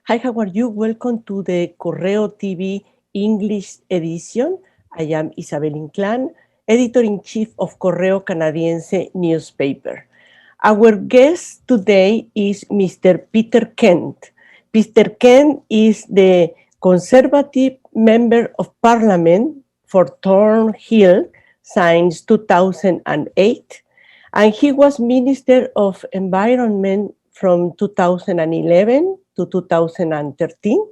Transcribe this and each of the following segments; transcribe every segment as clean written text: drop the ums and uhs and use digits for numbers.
Hi, how are you? Welcome to the Correo TV English edition. I am Isabel Inclán, editor-in-chief of Correo Canadiense newspaper. Our guest today is Mr. Peter Kent. Peter Kent is the Conservative Member of Parliament for Thornhill since 2008, and he was Minister of Environment from 2011 to 2013,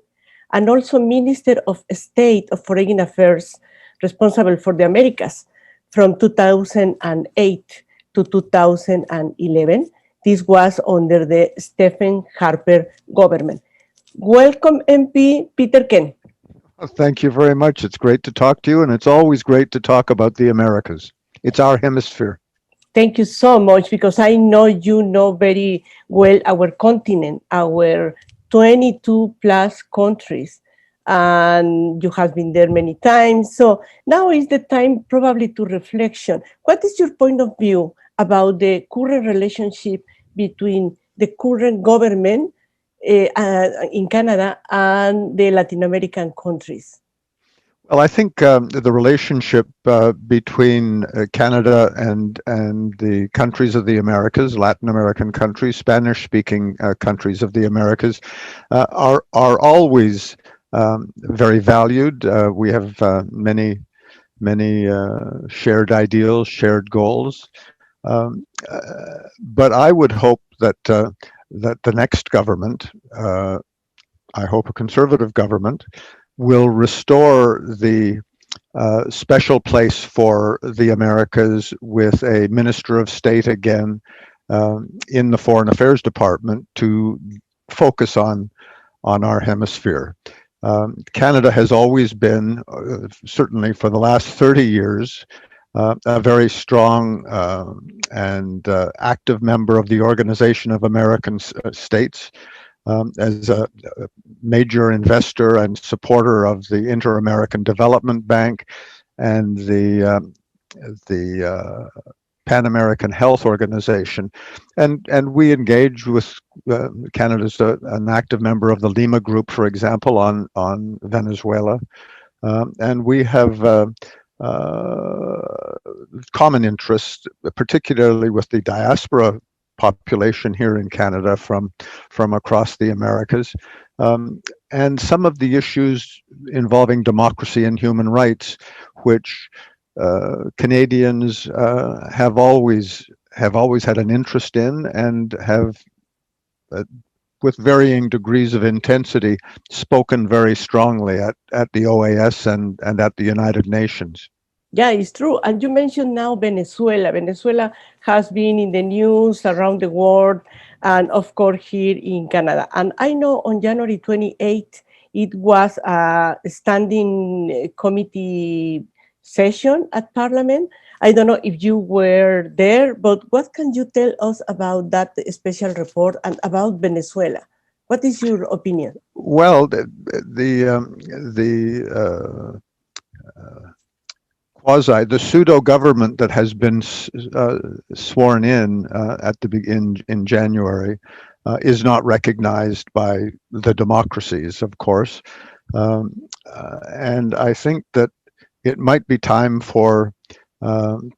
and also Minister of State of Foreign Affairs responsible for the Americas from 2008 to 2011. This was under the Stephen Harper government. Welcome, MP Peter Ken. Thank you very much. It's great to talk to you, and it's always great to talk about the Americas. It's our hemisphere. Thank you so much, because I know you know very well our continent, our 22 plus countries, and you have been there many times. So now is the time probably to reflection. What is your point of view about the current relationship between the current government in Canada and the Latin American countries? Well, I think the relationship between Canada and the countries of the Americas, Latin American countries, Spanish-speaking countries of the Americas, are always very valued. We have many shared ideals, shared goals. But I would hope that the next government, I hope a conservative government, will restore the special place for the Americas with a Minister of State again in the Foreign Affairs Department to focus on our hemisphere. Canada has always been, certainly for the last 30 years, a very strong and active member of the Organization of American States, as a major investor and supporter of the Inter-American Development Bank and the Pan American Health Organization, and we engage with Canada's an active member of the Lima Group, for example, on Venezuela, and we have common interests, particularly with the diaspora population here in Canada from across the Americas, and some of the issues involving democracy and human rights, which Canadians have always had an interest in, and have, with varying degrees of intensity, spoken very strongly at the OAS and at the United Nations. Yeah, it's true. And you mentioned now Venezuela. Venezuela has been in the news around the world, and of course here in Canada. And I know on January 28th, it was a standing committee session at Parliament. I don't know if you were there, but what can you tell us about that special report and about Venezuela? What is your opinion? Well, the pseudo government that has been sworn in in January is not recognized by the democracies, of course, and I think that it might be time for,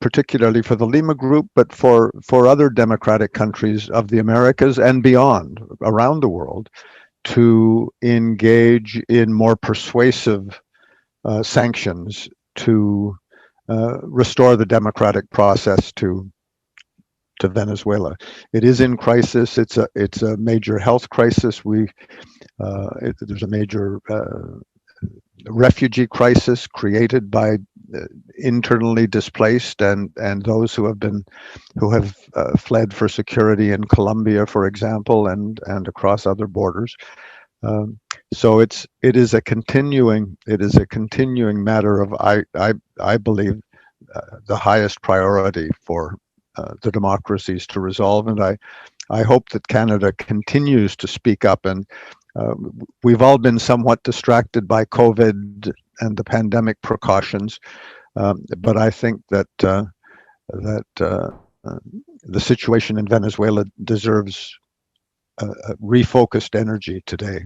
particularly for the Lima Group, but for other democratic countries of the Americas and beyond, around the world, to engage in more persuasive sanctions to restore the democratic process to Venezuela. It is in crisis. It's a major health crisis. There's a major refugee crisis created by internally displaced and those who have fled for security in Colombia, for example, and across other borders. So it is a continuing matter of, I believe, the highest priority for the democracies to resolve, and I hope that Canada continues to speak up. And we've all been somewhat distracted by COVID and the pandemic precautions, but I think that the situation in Venezuela deserves refocused energy today.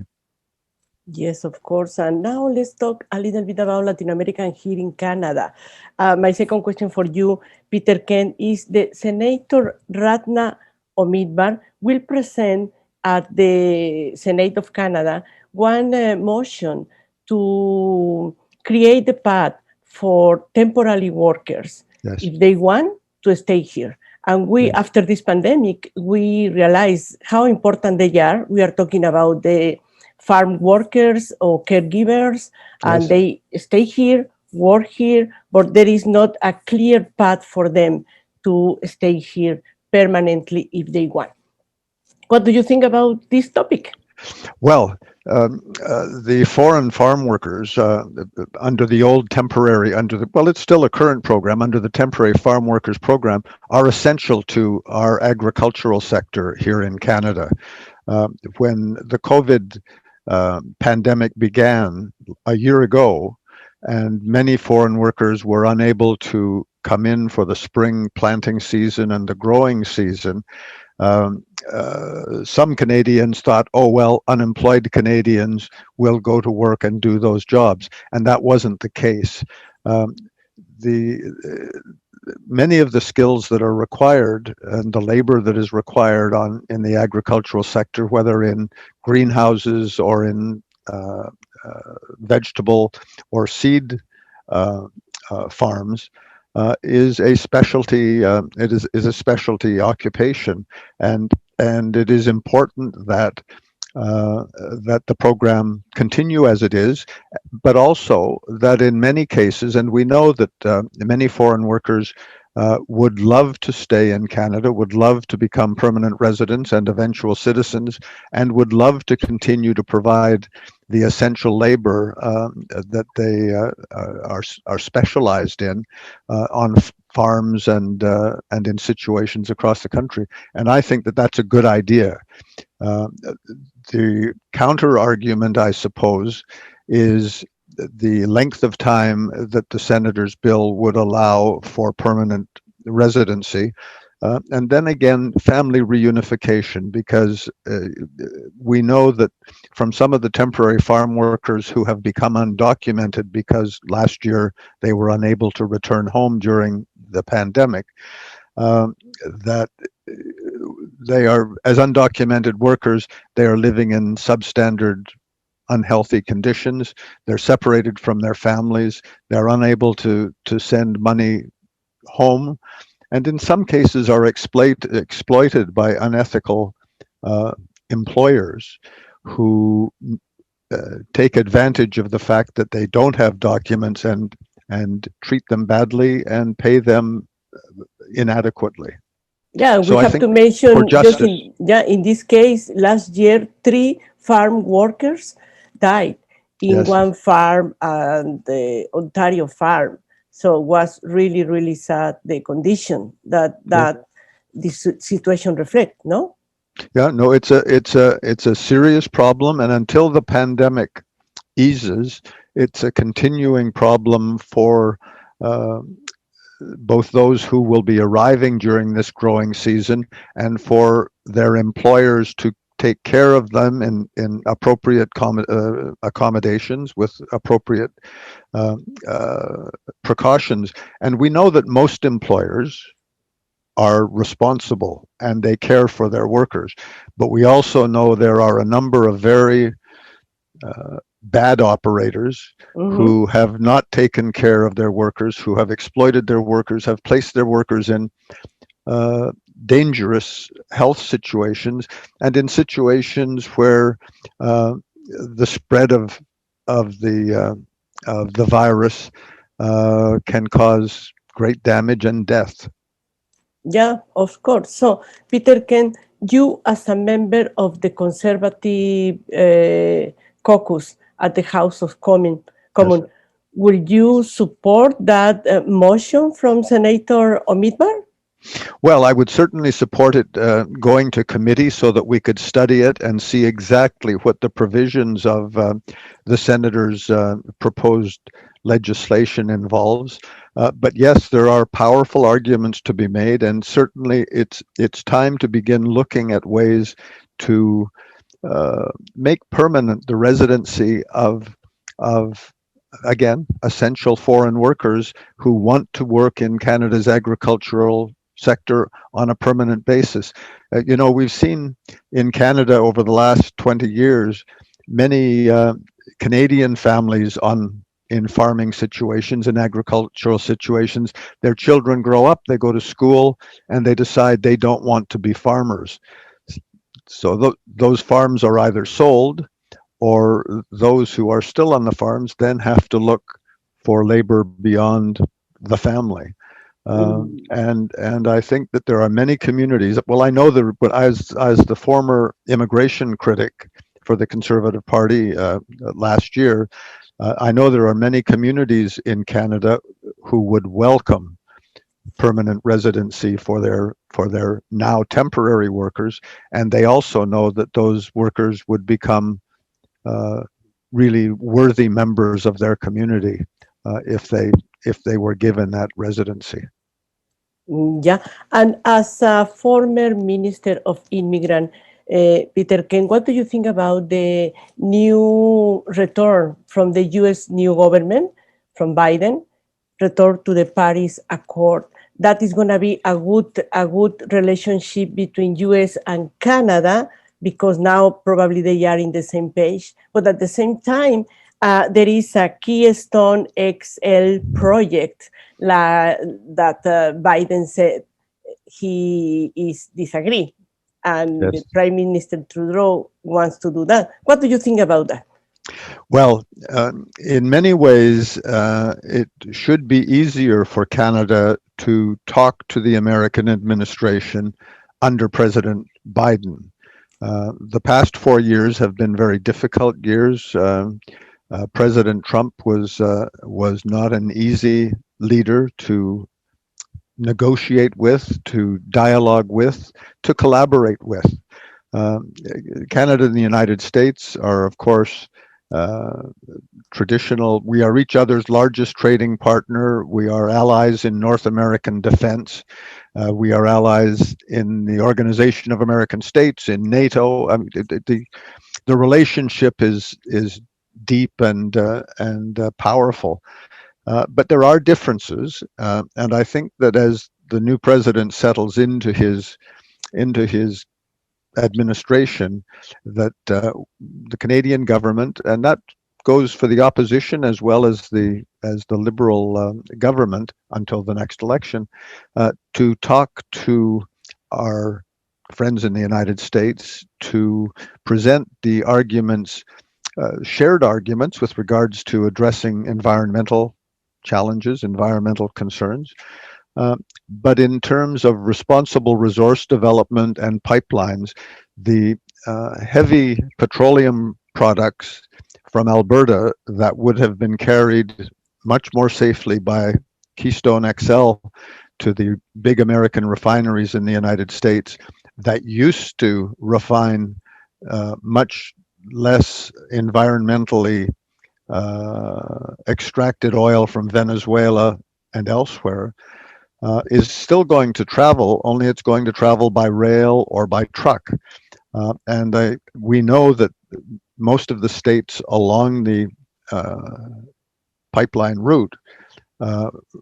Yes, of course. And now let's talk a little bit about Latin America and here in Canada. My second question for you, Peter Ken, is the Senator Ratna Omidbar will present at the Senate of Canada one motion to create a path for temporary workers Yes. if they want to stay here. And we, Yes. after this pandemic, we realize how important they are. We are talking about the farm workers or caregivers, and Yes. they stay here, work here, but there is not a clear path for them to stay here permanently if they want. What do you think about this topic? Well, the foreign farm workers under the old temporary, well, it's still a current program, under the temporary farm workers program, are essential to our agricultural sector here in Canada. When the COVID pandemic began a year ago, and many foreign workers were unable to come in for the spring planting season and the growing season, some Canadians thought, oh, well, unemployed Canadians will go to work and do those jobs. And that wasn't the case. Um, the Many of the skills that are required and the labor that is required in the agricultural sector, whether in greenhouses or in vegetable or seed uh, farms, is a specialty. It is a specialty occupation, and it is important uh, that the program continue as it is, but also that in many cases, and we know that many foreign workers would love to stay in Canada, would love to become permanent residents and eventual citizens, and would love to continue to provide the essential labor that they are specialized in on farms and in situations across the country. And I think that that's a good idea. Uh, the counter argument, I suppose, is the length of time that the senator's bill would allow for permanent residency. And then again, family reunification, because we know that from some of the temporary farm workers who have become undocumented because last year they were unable to return home during the pandemic, um, that they are, as undocumented workers, they are living in substandard, unhealthy conditions. They're separated from their families. They're unable to send money home, and in some cases are exploited by unethical uh, employers who take advantage of the fact that they don't have documents and treat them badly and pay them inadequately. Yeah, we So I have think to for mention just justice, in this case, last year, three farm workers died in yes, one farm and the Ontario farm. So it was really, really sad the condition yeah, that this situation reflect, no? yeah, no, it's a serious problem, and until the pandemic eases, it's a continuing problem for uh, both those who will be arriving during this growing season and for their employers to take care of them in appropriate accommodations with appropriate uh, uh, precautions. And we know that most employers are responsible and they care for their workers. But we also know there are a number of very bad operators Mhm. who have not taken care of their workers, who have exploited their workers, have placed their workers in uh, dangerous health situations, and in situations where uh, the spread of the virus can cause great damage and death. Yeah, of course. So, Peter, can you, as a member of the Conservative caucus at the House of Yes. Common, will you support that motion from Senator Omidbar? Well, I would certainly support it going to committee so that we could study it and see exactly what the provisions of the senator's proposed legislation involves. But yes, there are powerful arguments to be made, and certainly it's time to begin looking at ways to make permanent the residency of again essential foreign workers who want to work in Canada's agricultural sector on a permanent basis. We've seen in Canada over the last 20 years many Canadian families on in farming situations, in agricultural situations. Their children grow up, they go to school, and they decide they don't want to be farmers. So those farms are either sold, or those who are still on the farms then have to look for labor beyond the family. And I think that there are many communities. Well, I know that, but as the former immigration critic for the Conservative Party last year, I know there are many communities in Canada who would welcome permanent residency for their now temporary workers, and they also know that those workers would become really worthy members of their community if they were given that residency. Yeah, and as a former Minister of Immigrant, Peter Ken, what do you think about the new return from the U.S. new government, from Biden, return to the Paris Accord? That is going to be a good relationship between U.S. and Canada, because now probably they are in the same page. But at the same time, there is a Keystone XL project that Biden said he is disagree, and the Yes. Prime Minister Trudeau wants to do that. What do you think about that? Well, in many ways, it should be easier for Canada to talk to the American administration under President Biden. The past 4 years have been very difficult years. President Trump was not an easy leader to negotiate with, to dialogue with, to collaborate with. Canada and the United States are, of course, traditional. We are each other's largest trading partner. We are allies in North American defense. We are allies in the Organization of American States, in NATO. I mean, the relationship is deep and powerful. But there are differences, and I think that as the new president settles into his administration, that the Canadian government, and that goes for the opposition as well as the Liberal government until the next election, to talk to our friends in the United States, to present the arguments, shared arguments with regards to addressing environmental challenges, environmental concerns. But in terms of responsible resource development and pipelines, the heavy petroleum products from Alberta that would have been carried much more safely by Keystone XL to the big American refineries in the United States that used to refine much less environmentally extracted oil from Venezuela and elsewhere, is still going to travel, only it's going to travel by rail or by truck. And we know that most of the states along the pipeline route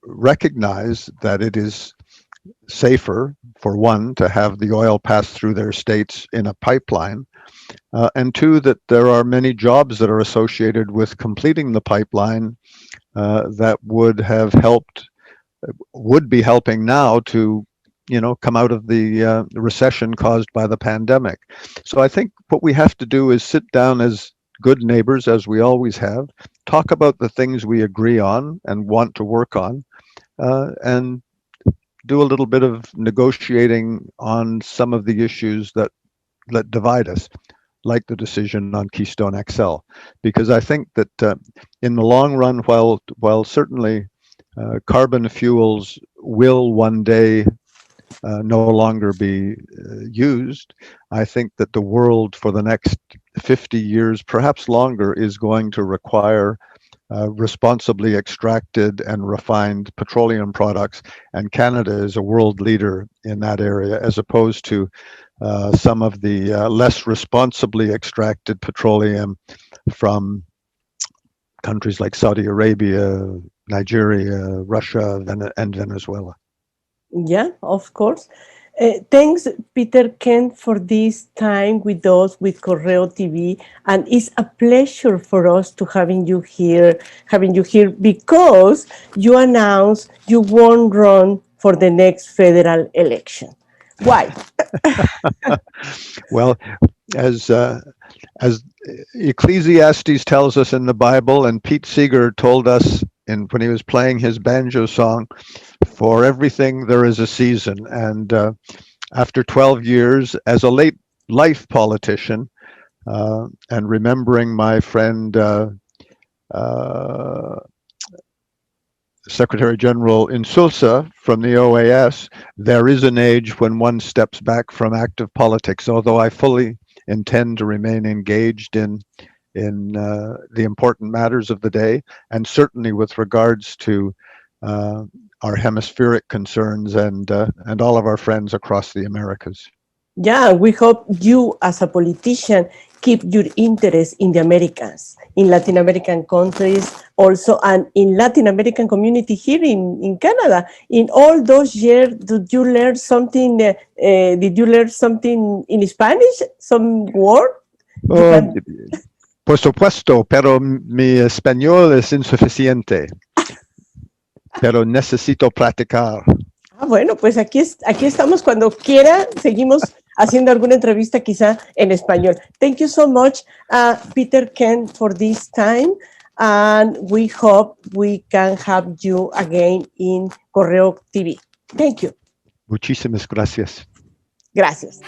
recognize that it is safer, for one, to have the oil pass through their states in a pipeline, and two, that there are many jobs that are associated with completing the pipeline that would be helping now to come out of the recession caused by the pandemic. So I think what we have to do is sit down as good neighbors, as we always have, talk about the things we agree on and want to work on, and do a little bit of negotiating on some of the issues that divide us, like the decision on Keystone XL. Because I think that in the long run, while certainly carbon fuels will one day no longer be used, I think that the world for the next 50 years, perhaps longer, is going to require responsibly extracted and refined petroleum products, and Canada is a world leader in that area, as opposed to some of the less responsibly extracted petroleum from countries like Saudi Arabia, Nigeria, Russia, and Venezuela. Yeah, of course. Thanks, Peter Kent, for this time with us with Correo TV, and it's a pleasure for us to having you here because you announced you won't run for the next federal election. Why? Well, as as Ecclesiastes tells us in the Bible, and Pete Seeger told us when he was playing his banjo song, for everything there is a season. And after 12 years as a late life politician, and remembering my friend uh, Secretary General Insulza from the OAS, there is an age when one steps back from active politics, although I fully intend to remain engaged in the important matters of the day, and certainly with regards to our hemispheric concerns and all of our friends across the Americas. Yeah, we hope you, as a politician, keep your interest in the Americans, in Latin American countries also, and in Latin American community here in Canada. In all those years, did you learn something? Did you learn something in Spanish? Some word? You Oh, can. por supuesto, pero mi español es insuficiente, pero necesito practicar. Bueno, pues aquí estamos cuando quiera. Seguimos haciendo alguna entrevista quizá en español. Thank you so much, Peter Kent, for this time. And we hope we can have you again in Correo TV. Thank you. Muchísimas gracias. Gracias.